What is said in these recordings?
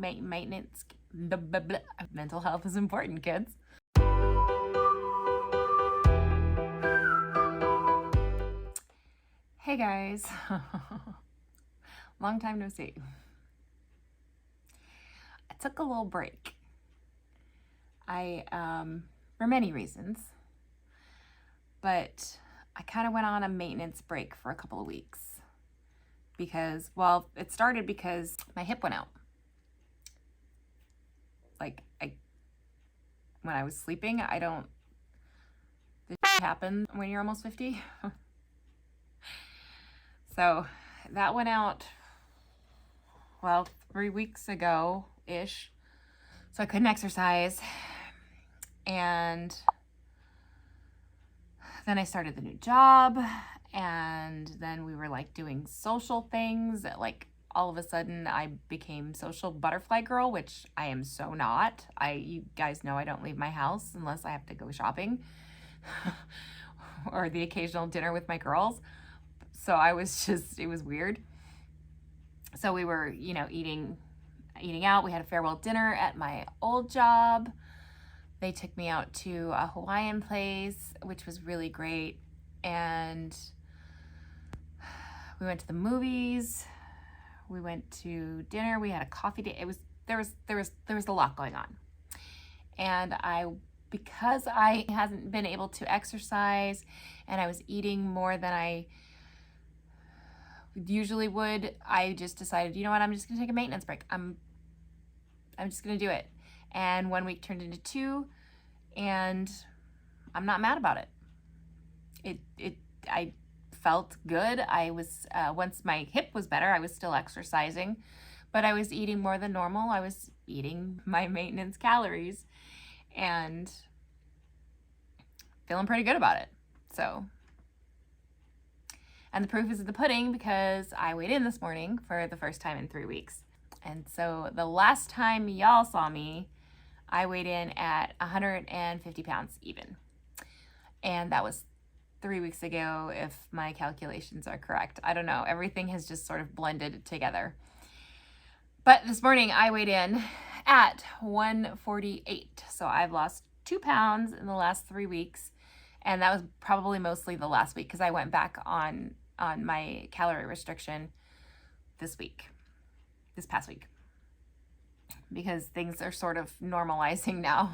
maintenance. Mental health is important, kids. Hey guys. Long time no see. I took a little break. For many reasons, but I kind of went on a maintenance break for a couple of weeks because, well, it started because my hip went out. When I was sleeping, this happens when you're almost 50. So that went out, 3 weeks ago-ish. So I couldn't exercise. And then I started the new job, and then we were doing social things. All of a sudden I became social butterfly girl, which I am so not. You guys know I don't leave my house unless I have to go shopping or the occasional dinner with my girls. So it was weird. So we were, eating out. We had a farewell dinner at my old job. They took me out to a Hawaiian place, which was really great. And we went to the movies. We went to dinner. We had a coffee date. There was a lot going on. And because I hasn't been able to exercise and I was eating more than I usually would, I just decided, you know what, I'm just gonna take a maintenance break. I'm just gonna do it. And 1 week turned into 2, and I'm not mad about it. I felt good. I was, once my hip was better, I was still exercising, but I was eating more than normal. I was eating my maintenance calories and feeling pretty good about it. So, and the proof is in the pudding because I weighed in this morning for the first time in 3 weeks. And so the last time y'all saw me, I weighed in at 150 pounds even. And that was 3 weeks ago, if my calculations are correct. I don't know. Everything has just sort of blended together. But this morning I weighed in at 148. So I've lost 2 pounds in the last 3 weeks. And that was probably mostly the last week because I went back on my calorie restriction this past week, because things are sort of normalizing now.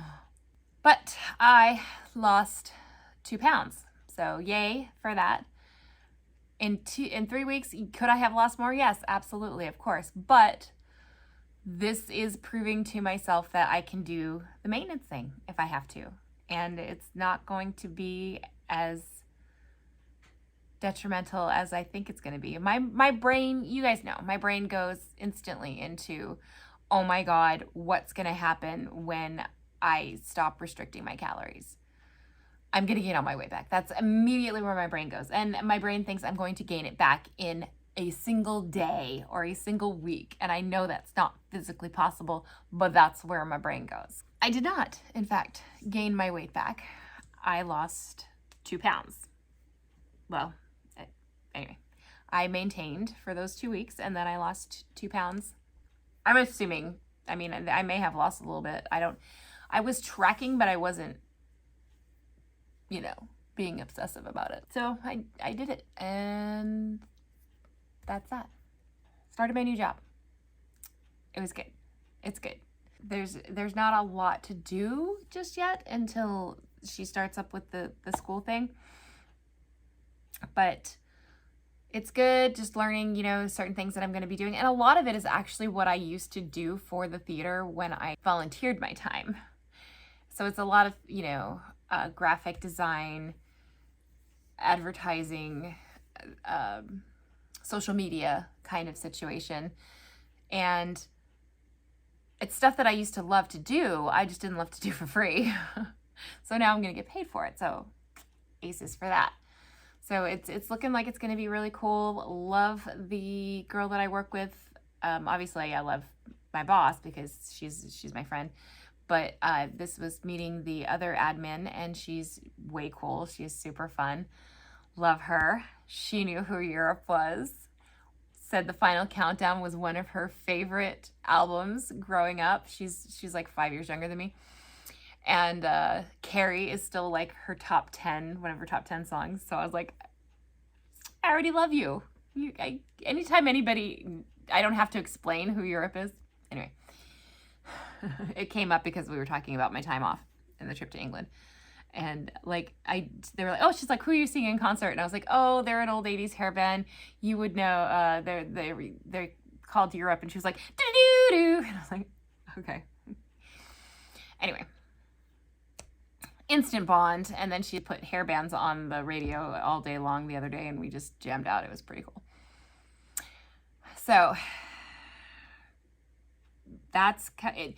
But I lost 2 pounds. So yay for that. In 3 weeks, could I have lost more? Yes, absolutely, of course. But this is proving to myself that I can do the maintenance thing if I have to. And it's not going to be as detrimental as I think it's going to be. My brain, you guys know, my brain goes instantly into, oh my God, what's going to happen when I stop restricting my calories? I'm going to gain all my weight back. That's immediately where my brain goes. And my brain thinks I'm going to gain it back in a single day or a single week. And I know that's not physically possible, but that's where my brain goes. I did not, in fact, gain my weight back. I lost 2 pounds. Well, anyway, I maintained for those 2 weeks, and then I lost 2 pounds. I'm assuming, I may have lost a little bit. I was tracking, but I wasn't, being obsessive about it. So I did it, and that's that. Started my new job. It was good. It's good. There's not a lot to do just yet until she starts up with the school thing. But it's good just learning, certain things that I'm going to be doing. And a lot of it is actually what I used to do for the theater when I volunteered my time. So it's a lot of, graphic design, advertising, social media kind of situation. And it's stuff that I used to love to do. I just didn't love to do for free. So now I'm going to get paid for it. So aces for that. So it's looking like it's going to be really cool. Love the girl that I work with. Obviously, I love my boss because she's my friend. But this was meeting the other admin, and she's way cool. She's super fun. Love her. She knew who Europe was. said The Final Countdown was one of her favorite albums growing up. She's like 5 years younger than me. And Carrie is still like her top 10, one of her top 10 songs. So I was like, I already love you. Anytime anybody, I don't have to explain who Europe is. Anyway, it came up because we were talking about my time off and the trip to England. And like, they were like, oh, she's like, who are you seeing in concert? And I was like, oh, they're an old 80s hair band. You would know, they're called Europe. And she was like, doo-doo-doo. And I was like, okay. Anyway, instant bond. And then she put hair bands on the radio all day long the other day, and we just jammed out. It was pretty cool. So that's it.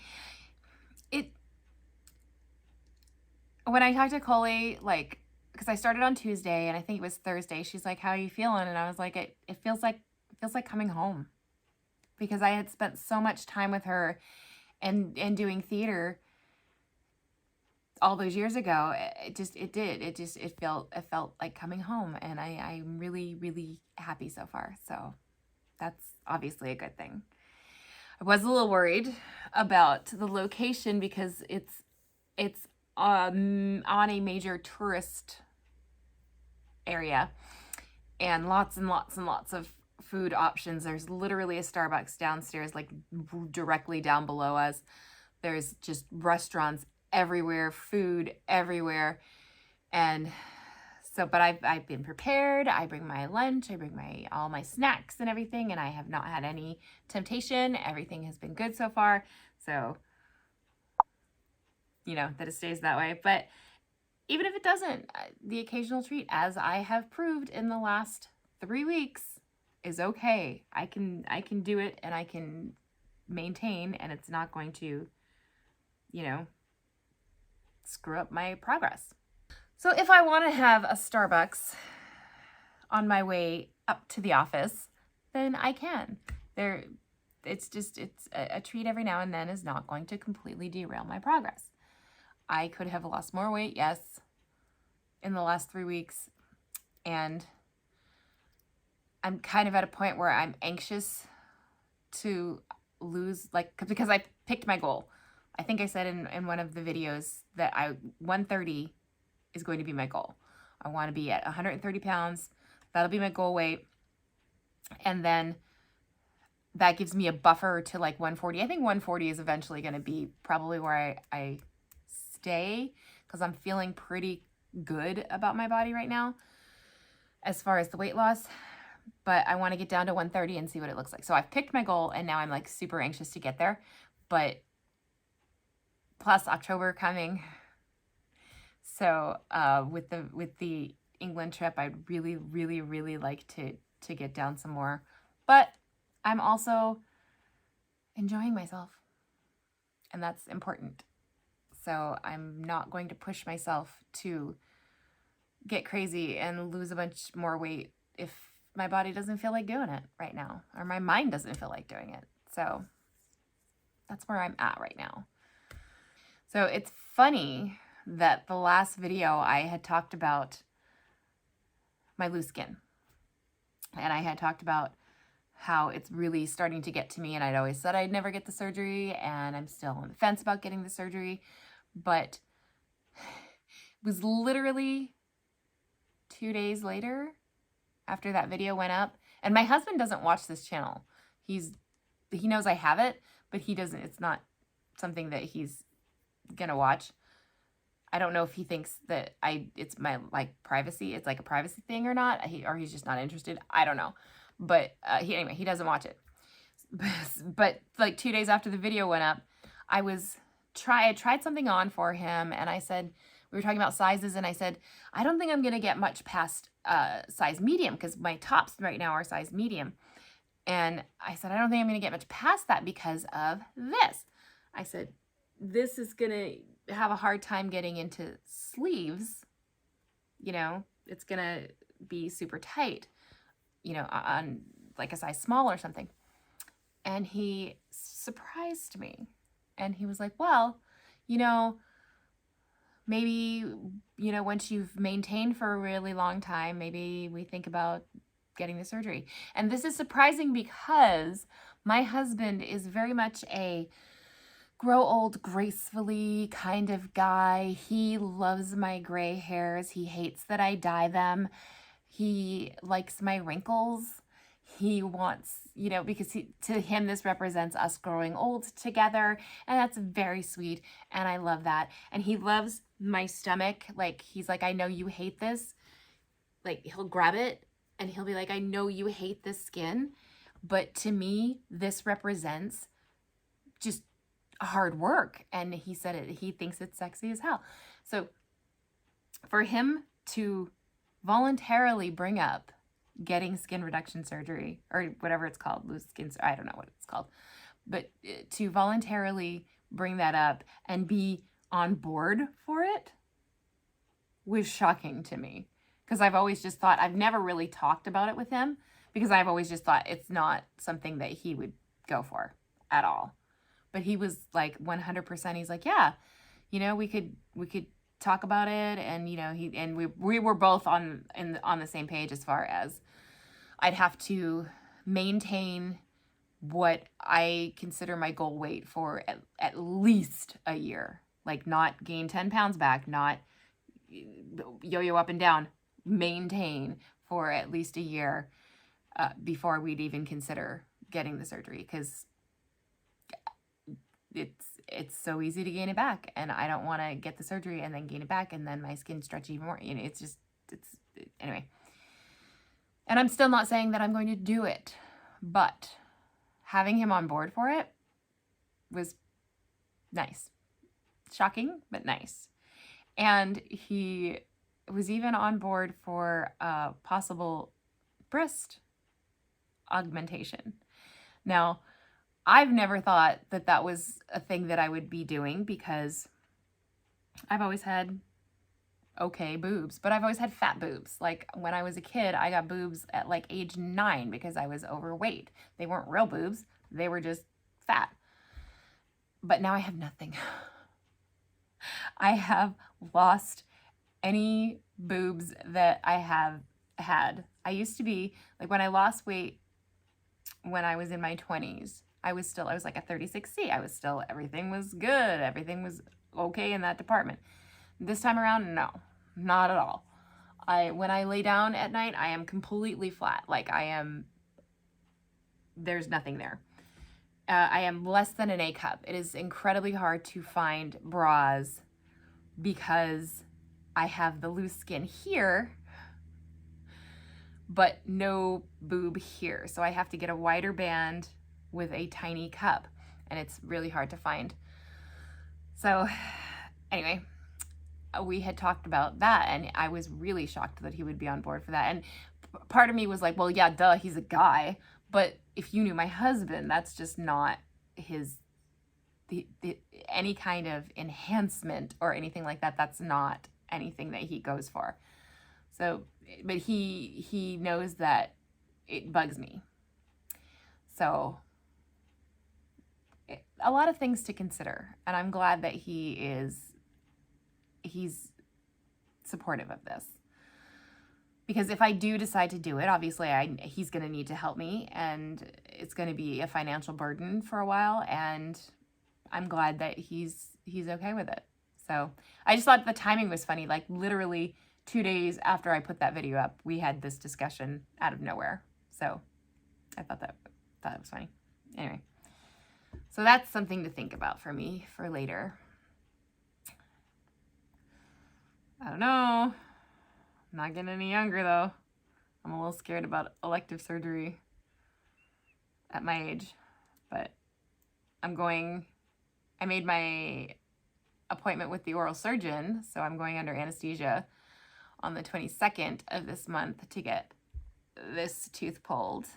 When I talked to Coley, like, because I started on Tuesday and I think it was Thursday, she's like, how are you feeling? And I was like, it feels like coming home, because I had spent so much time with her and doing theater all those years ago. It felt like coming home, and I'm really, really happy so far. So that's obviously a good thing. I was a little worried about the location because it's on a major tourist area, and lots of food options. There's literally a Starbucks downstairs, like directly down below us. There's just restaurants everywhere, food everywhere. And so, but I've been prepared. I bring my lunch, I bring all my snacks and everything, and I have not had any temptation. Everything has been good so far. So, you know, that it stays that way. But even if it doesn't, the occasional treat, as I have proved in the last 3 weeks, is okay. I can do it, and I can maintain, and it's not going to, you know, screw up my progress. So if I want to have a Starbucks on my way up to the office, then I can. It's a treat every now and then is not going to completely derail my progress. I could have lost more weight, yes, in the last 3 weeks. And I'm kind of at a point where I'm anxious to lose, like, because I picked my goal. I think I said in one of the videos that 130 is going to be my goal. I want to be at 130 pounds. That'll be my goal weight. And then that gives me a buffer to like 140. I think 140 is eventually going to be probably where I stay, because I'm feeling pretty good about my body right now as far as the weight loss. But I want to get down to 130 and see what it looks like. So I've picked my goal, and now I'm like super anxious to get there. But plus October coming. So with the England trip, I'd really, really, really like to get down some more. But I'm also enjoying myself, and that's important. So I'm not going to push myself to get crazy and lose a bunch more weight if my body doesn't feel like doing it right now, or my mind doesn't feel like doing it. So that's where I'm at right now. So it's funny that the last video I had talked about my loose skin, and I had talked about how it's really starting to get to me, and I'd always said I'd never get the surgery, and I'm still on the fence about getting the surgery. But it was literally 2 days later after that video went up, and my husband doesn't watch this channel. He knows I have it, but he doesn't. It's not something that he's gonna watch. I don't know if he thinks that it's my like privacy. It's like a privacy thing or not. Or he's just not interested. I don't know. But anyway, he doesn't watch it. But like 2 days after the video went up, I tried something on for him, and I said, we were talking about sizes, and I said, I don't think I'm gonna get much past size medium, because my tops right now are size medium. And I said, I don't think I'm gonna get much past that because of this. I said, this is gonna have a hard time getting into sleeves. You know, it's gonna be super tight, you know, on like a size small or something. And he surprised me, and he was like, well, you know, maybe, you know, once you've maintained for a really long time, maybe we think about getting the surgery. And this is surprising because my husband is very much a grow old gracefully kind of guy. He loves my gray hairs. He hates that I dye them. He likes my wrinkles. He wants, because to him, this represents us growing old together. And that's very sweet. And I love that. And he loves my stomach. Like, he's like, I know you hate this. Like, he'll grab it and he'll be like, I know you hate this skin. But to me, this represents just hard work. And he said he thinks it's sexy as hell. So for him to voluntarily bring up getting skin reduction surgery, or whatever it's called, loose skin, I don't know what it's called, but to voluntarily bring that up and be on board for it was shocking to me, because I've always just thought, I've never really talked about it with him, because I've always just thought it's not something that he would go for at all. But he was like 100%, he's like, yeah, we could talk about it. And, we were both on the same page as far as I'd have to maintain what I consider my goal weight for at least a year. Like, not gain 10 pounds back, not yo-yo up and down, maintain for at least a year before we'd even consider getting the surgery, because it's so easy to gain it back, and I don't want to get the surgery and then gain it back and then my skin stretch even more. Anyway. And I'm still not saying that I'm going to do it, but having him on board for it was nice. Shocking, but nice. And he was even on board for possible breast augmentation. Now, I've never thought that was a thing that I would be doing, because I've always had okay boobs, but I've always had fat boobs. Like, when I was a kid, I got boobs at like age 9 because I was overweight. They weren't real boobs. They were just fat. But now I have nothing. I have lost any boobs that I have had. I used to be, like, when I lost weight when I was in my 20s, I was like a 36C. Everything was good. Everything was okay in that department. This time around, no, not at all. When I lay down at night, I am completely flat. Like, there's nothing there. I am less than an A cup. It is incredibly hard to find bras because I have the loose skin here, but no boob here. So I have to get a wider band with a tiny cup, and it's really hard to find. So anyway, we had talked about that, and I was really shocked that he would be on board for that. And part of me was like, well, yeah, duh, he's a guy. But if you knew my husband, that's just not any kind of enhancement or anything like that. That's not anything that he goes for. So, but he knows that it bugs me. So a lot of things to consider, and I'm glad that he's supportive of this. Because if I do decide to do it, obviously he's going to need to help me, and it's going to be a financial burden for a while, and I'm glad that he's okay with it. So I just thought the timing was funny. Like, literally 2 days after I put that video up, we had this discussion out of nowhere. So I thought it was funny. Anyway, so that's something to think about for me for later. I don't know. I'm not getting any younger, though. I'm a little scared about elective surgery at my age. But I made my appointment with the oral surgeon, so I'm going under anesthesia on the 22nd of this month to get this tooth pulled.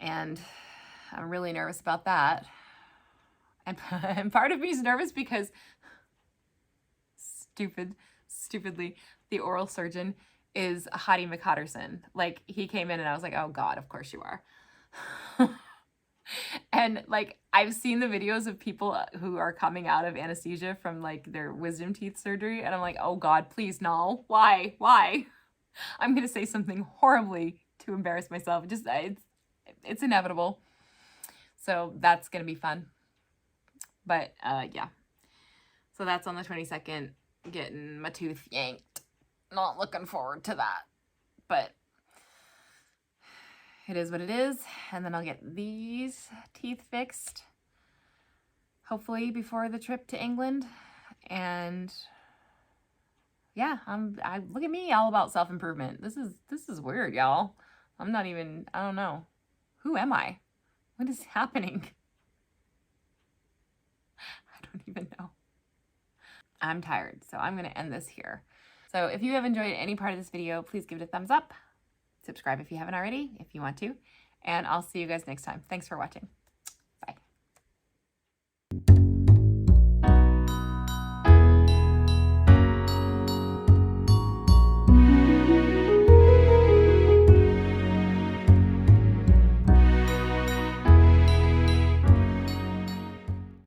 And I'm really nervous about that. And part of me is nervous because stupidly, the oral surgeon is Hottie McHotterson. Like, he came in and I was like, oh God, of course you are. And like, I've seen the videos of people who are coming out of anesthesia from like their wisdom teeth surgery. And I'm like, oh God, please no. Why? I'm going to say something horribly to embarrass myself. It's inevitable. So that's going to be fun. But yeah. So that's on the 22nd, getting my tooth yanked. Not looking forward to that. But it is what it is. And then I'll get these teeth fixed, hopefully before the trip to England. And yeah, I look at me, all about self-improvement. This is weird, y'all. I don't know. Who am I? What is happening? I don't even know. I'm tired, so I'm going to end this here. So if you have enjoyed any part of this video, please give it a thumbs up. Subscribe if you haven't already, if you want to. And I'll see you guys next time. Thanks for watching.